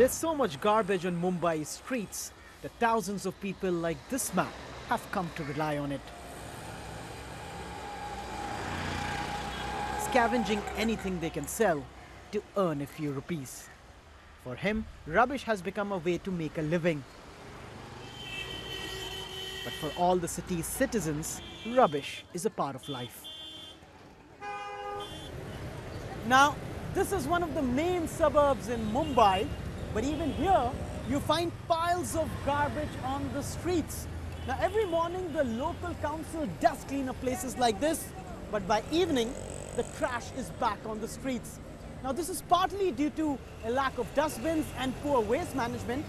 There's so much garbage on Mumbai's streets that thousands of people like this man have come to rely on it. Scavenging anything they can sell to earn a few rupees. For him, rubbish has become a way to make a living. But for all the city's citizens, rubbish is a part of life. Now, this is one of the main suburbs in Mumbai, but even here, you find piles of garbage on the streets. Now, every morning, the local council does clean up places like this, but by evening, the trash is back on the streets. Now, this is partly due to a lack of dustbins and poor waste management,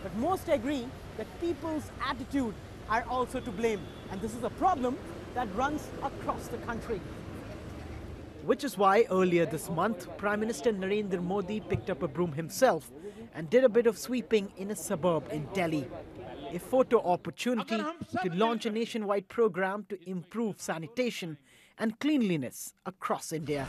but most agree that people's attitude are also to blame. And this is a problem that runs across the country. Which is why earlier this month, Prime Minister Narendra Modi picked up a broom himself and did a bit of sweeping in a suburb in Delhi. A photo opportunity to launch a nationwide program to improve sanitation and cleanliness across India.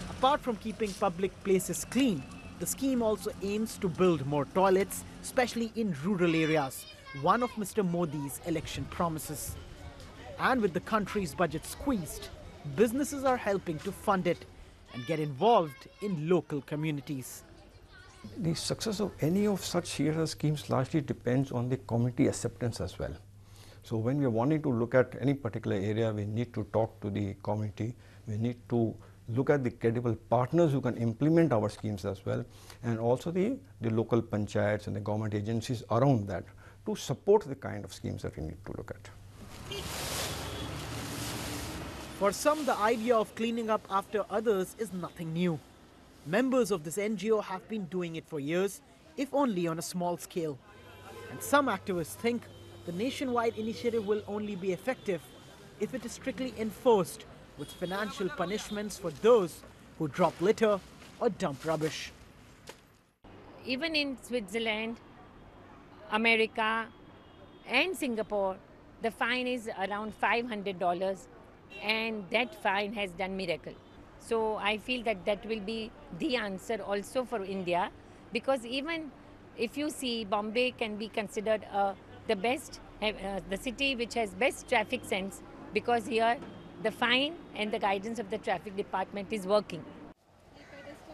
Apart from keeping public places clean, the scheme also aims to build more toilets, especially in rural areas, one of Mr. Modi's election promises. And with the country's budget squeezed, businesses are helping to fund it and get involved in local communities. The success of any of such CSR schemes largely depends on the community acceptance as well. So when we are wanting to look at any particular area, we need to talk to the community, we need to look at the credible partners who can implement our schemes as well, and also the local panchayats and the government agencies around that to support the kind of schemes that we need to look at. For some, the idea of cleaning up after others is nothing new. Members of this NGO have been doing it for years, if only on a small scale. And some activists think the nationwide initiative will only be effective if it is strictly enforced, with financial punishments for those who drop litter or dump rubbish. Even in Switzerland, America and Singapore, the fine is around $500, and that fine has done miracle. So I feel that that will be the answer also for India, because even if you see, Bombay can be considered the city which has best traffic sense, because here the fine and the guidance of the traffic department is working.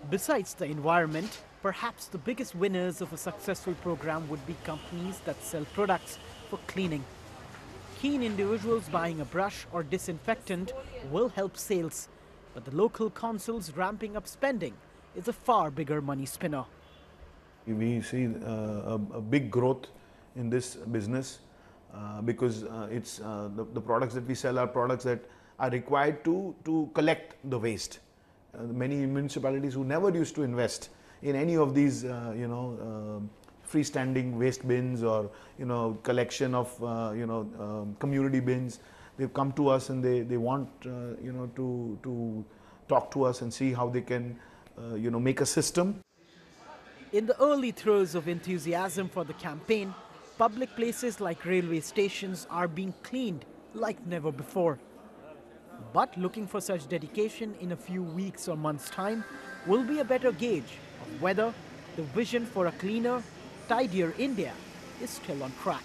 Besides the environment, perhaps the biggest winners of a successful program would be companies that sell products for cleaning. Keen individuals buying a brush or disinfectant will help sales, but the local councils ramping up spending is a far bigger money spinner. We see a big growth in this business because it's the products that we sell are products that are required to collect the waste. Many municipalities who never used to invest in any of these, freestanding waste bins or, collection of, community bins, they've come to us and they want, to talk to us and see how they can, make a system. In the early throes of enthusiasm for the campaign, public places like railway stations are being cleaned like never before. But looking for such dedication in a few weeks or months' time will be a better gauge of whether the vision for a cleaner, tidier India is still on track.